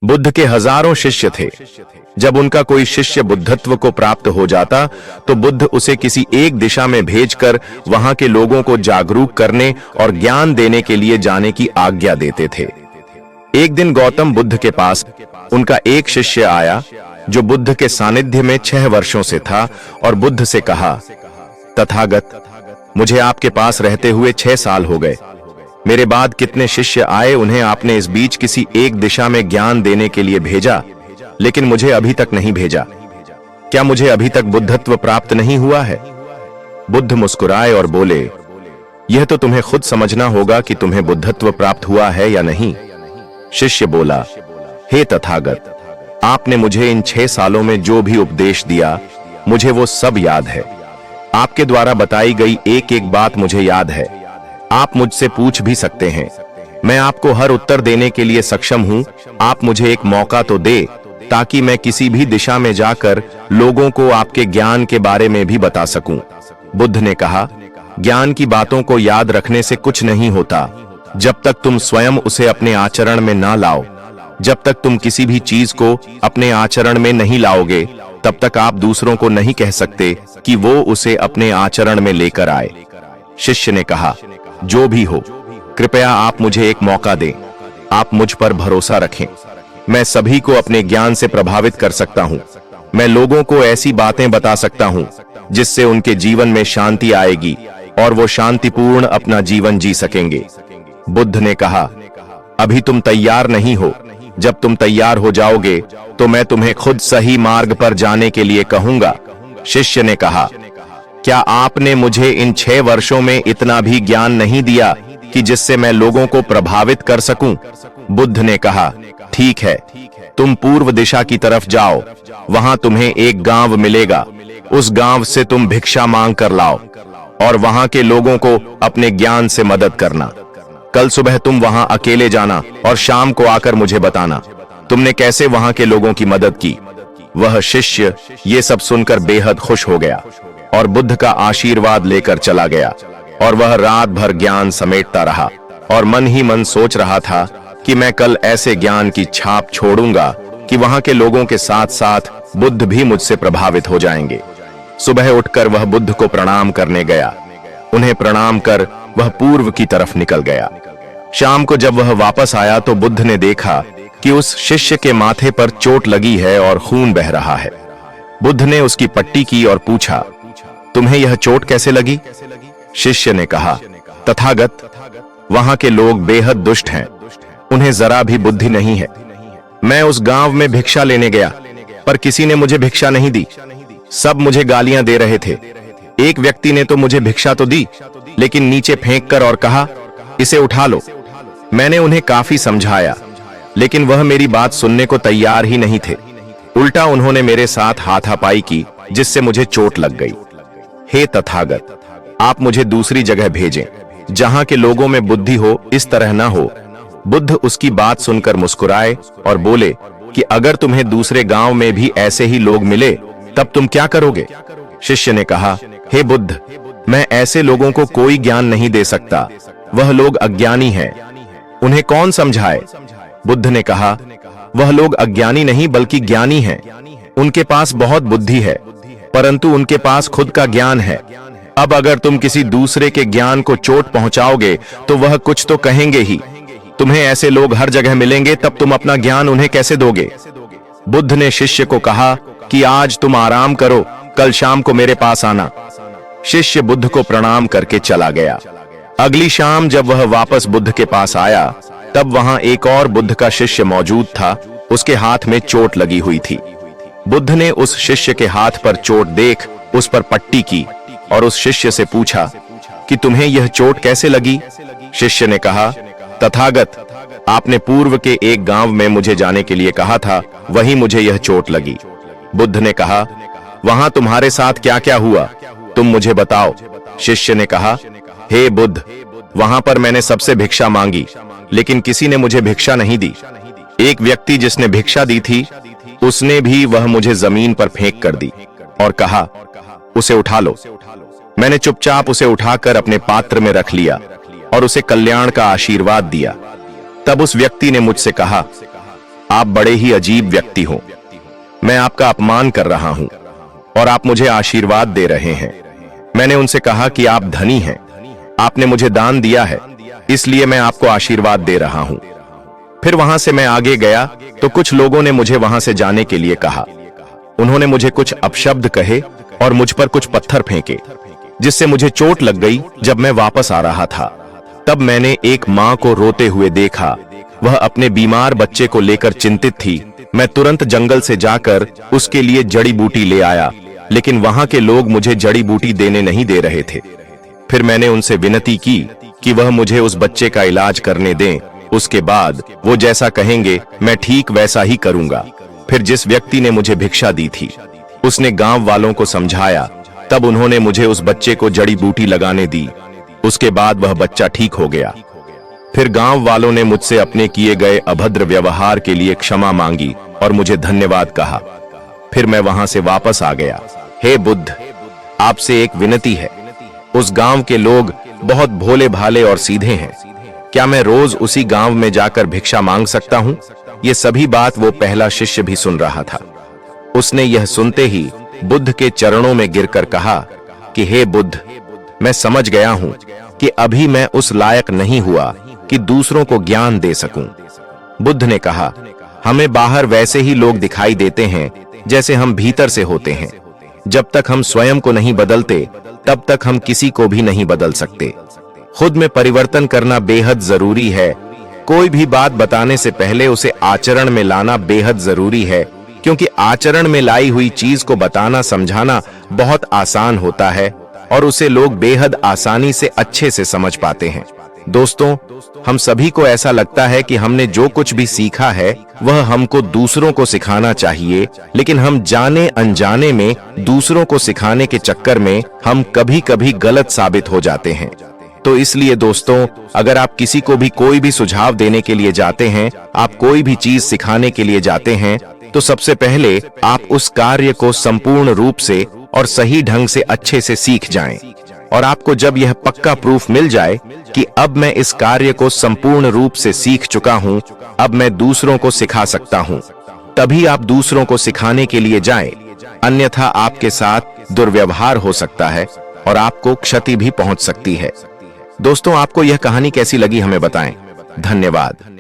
बुद्ध के हजारों शिष्य थे। जब उनका कोई शिष्य बुद्धत्व को प्राप्त हो जाता तो बुद्ध उसे किसी एक दिशा में भेजकर वहां के लोगों को जागरूक करने और ज्ञान देने के लिए जाने की आज्ञा देते थे। एक दिन गौतम बुद्ध के पास उनका एक शिष्य आया जो बुद्ध के सानिध्य में 6 वर्षों से था और बुद्ध से कहा, तथागत, मुझे आपके पास रहते हुए 6 साल हो गए। मेरे बाद कितने शिष्य आए, उन्हें आपने इस बीच किसी एक दिशा में ज्ञान देने के लिए भेजा, लेकिन मुझे अभी तक नहीं भेजा। क्या मुझे अभी तक बुद्धत्व प्राप्त नहीं हुआ है? बुद्ध मुस्कुराए और बोले, यह तो तुम्हें खुद समझना होगा कि तुम्हें बुद्धत्व प्राप्त हुआ है या नहीं। शिष्य बोला, हे तथागत, आपने मुझे इन 6 सालों में जो भी उपदेश दिया, मुझे वो सब याद है। आपके द्वारा बताई गई एक एक बात मुझे याद है। आप मुझसे पूछ भी सकते हैं, मैं आपको हर उत्तर देने के लिए सक्षम हूं। आप मुझे एक मौका तो दे ताकि मैं किसी भी दिशा में जाकर लोगों को आपके ज्ञान के बारे में भी बता सकूं। बुद्ध ने कहा, ज्ञान की बातों को याद रखने से कुछ नहीं होता जब तक तुम स्वयं उसे अपने आचरण में ना लाओ। जब तक तुम किसी भी चीज को अपने आचरण में नहीं लाओगे, तब तक आप दूसरों को नहीं कह सकते कि वो उसे अपने आचरण में लेकर आए। शिष्य ने कहा, जो भी हो, कृपया आप मुझे एक मौका दें। आप मुझ पर भरोसा रखें। मैं सभी को अपने ज्ञान से प्रभावित कर सकता हूं। मैं लोगों को ऐसी बातें बता सकता हूं जिससे उनके जीवन में शांति आएगी और वो शांतिपूर्ण अपना जीवन जी सकेंगे। बुद्ध ने कहा, अभी तुम तैयार नहीं हो। जब तुम तैयार हो जाओगे तो मैं तुम्हें खुद सही मार्ग पर जाने के लिए कहूंगा। शिष्य ने कहा, क्या आपने मुझे इन 6 वर्षों में इतना भी ज्ञान नहीं दिया कि जिससे मैं लोगों को प्रभावित कर सकूं? बुद्ध ने कहा, ठीक है, तुम पूर्व दिशा की तरफ जाओ। वहां तुम्हें एक गांव मिलेगा। उस गांव से तुम भिक्षा मांग कर लाओ और वहां के लोगों को अपने ज्ञान से मदद करना। कल सुबह तुम वहां अकेले जाना और शाम को आकर मुझे बताना तुमने कैसे वहां के लोगों की मदद की। वह शिष्य ये सब सुनकर बेहद खुश हो गया और बुद्ध का आशीर्वाद लेकर चला गया और वह रात भर ज्ञान समेटता रहा और मन ही मन सोच रहा था कि मैं कल ऐसे ज्ञान की छाप छोड़ूंगा कि वहां के लोगों के साथ साथ बुद्ध भी मुझसे प्रभावित हो जाएंगे। सुबह उठकर वह बुद्ध को प्रणाम करने गया। उन्हें प्रणाम कर वह पूर्व की तरफ निकल गया। शाम को जब वह वापस आया तो बुद्ध ने देखा कि उस शिष्य के माथे पर चोट लगी है और खून बह रहा है। बुद्ध ने उसकी पट्टी की और पूछा, तुम्हें यह चोट कैसे लगी? शिष्य ने कहा, तथागत, वहां के लोग बेहद दुष्ट हैं। उन्हें जरा भी बुद्धि नहीं है। मैं उस गांव में भिक्षा लेने गया पर किसी ने मुझे भिक्षा नहीं दी। सब मुझे गालियां दे रहे थे। एक व्यक्ति ने तो मुझे भिक्षा तो दी, लेकिन नीचे फेंक कर और कहा, इसे उठा लो। मैंने उन्हें काफी समझाया, लेकिन वह मेरी बात सुनने को तैयार ही नहीं थे। उल्टा उन्होंने मेरे साथ हाथापाई की, जिससे मुझे चोट लग गई। हे तथागत, आप मुझे दूसरी जगह भेजें जहां के लोगों में बुद्धि हो, इस तरह न हो। बुद्ध उसकी बात सुनकर मुस्कुराए और बोले कि अगर तुम्हें दूसरे गांव में भी ऐसे ही लोग मिले तब तुम क्या करोगे? शिष्य ने कहा, हे बुद्ध, मैं ऐसे लोगों को कोई ज्ञान नहीं दे सकता। वह लोग अज्ञानी हैं। उन्हें कौन समझाए? बुद्ध ने कहा, वह लोग अज्ञानी नहीं बल्कि ज्ञानी हैं। उनके पास बहुत बुद्धि है, परंतु उनके पास खुद का ज्ञान है। अब अगर तुम किसी दूसरे के ज्ञान को चोट पहुंचाओगे तो वह कुछ तो कहेंगे ही। तुम्हें ऐसे लोग हर जगह मिलेंगे, तब तुम अपना ज्ञान उन्हें कैसे दोगे? बुद्ध ने शिष्य को कहा कि आज तुम आराम करो, कल शाम को मेरे पास आना। शिष्य बुद्ध को प्रणाम करके चला गया। अगली शाम जब वह वापस बुद्ध के पास आया तब वहां एक और बुद्ध का शिष्य मौजूद था। उसके हाथ में चोट लगी हुई थी। बुद्ध ने उस शिष्य के हाथ पर चोट देख उस पर पट्टी की और उस शिष्य से पूछा कि तुम्हें यह चोट कैसे लगी? शिष्य ने कहा, तथागत, आपने पूर्व के एक गांव में मुझे जाने के लिए कहा था, वहीं मुझे यह चोट लगी। बुद्ध ने कहा, वहां तुम्हारे साथ क्या क्या हुआ, तुम मुझे बताओ। शिष्य ने कहा, हे बुद्ध, वहां पर मैंने सबसे भिक्षा मांगी, लेकिन किसी ने मुझे भिक्षा नहीं दी। एक व्यक्ति जिसने भिक्षा दी थी, उसने भी वह मुझे जमीन पर फेंक कर दी और कहा, उसे उठा लो। मैंने चुपचाप उसे उठाकर अपने पात्र में रख लिया और उसे कल्याण का आशीर्वाद दिया। तब उस व्यक्ति ने मुझसे कहा, आप बड़े ही अजीब व्यक्ति हो। मैं आपका अपमान कर रहा हूं और आप मुझे आशीर्वाद दे रहे हैं। मैंने उनसे कहा कि आप धनी हैं, आपने मुझे दान दिया है, इसलिए मैं आपको आशीर्वाद दे रहा हूं। फिर वहां से मैं आगे गया तो कुछ लोगों ने मुझे वहां से जाने के लिए कहा। उन्होंने मुझे कुछ अपशब्द कहे और मुझ पर कुछ पत्थर फेंके, जिससे मुझे चोट लग गई। जब मैं वापस आ रहा था तब मैंने एक मां को रोते हुए देखा। वह अपने बीमार बच्चे को लेकर चिंतित थी। मैं तुरंत जंगल से जाकर उसके लिए जड़ी बूटी ले आया, लेकिन वहां के लोग मुझे जड़ी बूटी देने नहीं दे रहे थे। फिर मैंने उनसे विनती की कि वह मुझे उस बच्चे का इलाज करने दें। उसके बाद वो जैसा कहेंगे मैं ठीक वैसा ही करूंगा। फिर जिस व्यक्ति ने मुझे भिक्षा दी थी उसने गांव वालों को समझाया, तब उन्होंने मुझे उस बच्चे को जड़ी बूटी लगाने दी। उसके बाद वह बच्चा ठीक हो गया। फिर गांव वालों ने मुझसे अपने किए गए अभद्र व्यवहार के लिए क्षमा मांगी और मुझे धन्यवाद कहा। फिर मैं वहां से वापस आ गया। हे बुद्ध, आपसे एक विनती है। उस गांव के लोग बहुत भोले भाले और सीधे हैं। क्या मैं रोज उसी गांव में जाकर भिक्षा मांग सकता हूं? ये सभी बात वो पहला शिष्य भी सुन रहा था। उसने यह सुनते ही बुद्ध के चरणों में गिरकर कहा कि हे बुद्ध, मैं समझ गया हूं कि अभी मैं उस लायक नहीं हुआ कि दूसरों को ज्ञान दे सकूं। बुद्ध ने कहा, हमें बाहर वैसे ही लोग दिखाई देते हैं जैसे हम भीतर से होते हैं। जब तक हम स्वयं को नहीं बदलते तब तक हम किसी को भी नहीं बदल सकते। खुद में परिवर्तन करना बेहद जरूरी है। कोई भी बात बताने से पहले उसे आचरण में लाना बेहद जरूरी है, क्योंकि आचरण में लाई हुई चीज को बताना समझाना बहुत आसान होता है और उसे लोग बेहद आसानी से अच्छे से समझ पाते हैं। दोस्तों, हम सभी को ऐसा लगता है कि हमने जो कुछ भी सीखा है वह हमको दूसरों को सिखाना चाहिए, लेकिन हम जाने अनजाने में दूसरों को सिखाने के चक्कर में हम कभी-कभी गलत साबित हो जाते हैं। तो इसलिए दोस्तों, अगर आप किसी को भी कोई भी सुझाव देने के लिए जाते हैं, आप कोई भी चीज सिखाने के लिए जाते हैं, तो सबसे पहले आप उस कार्य को संपूर्ण रूप से और सही ढंग से अच्छे से सीख जाएं। और आपको जब यह पक्का प्रूफ मिल जाए कि अब मैं इस कार्य को संपूर्ण रूप से सीख चुका हूं, अब मैं दूसरों को सिखा सकता हूं, तभी आप दूसरों को सिखाने के लिए जाएं। अन्यथा आपके साथ दुर्व्यवहार हो सकता है और आपको क्षति भी पहुंच सकती है। दोस्तों, आपको यह कहानी कैसी लगी हमें बताएं। धन्यवाद।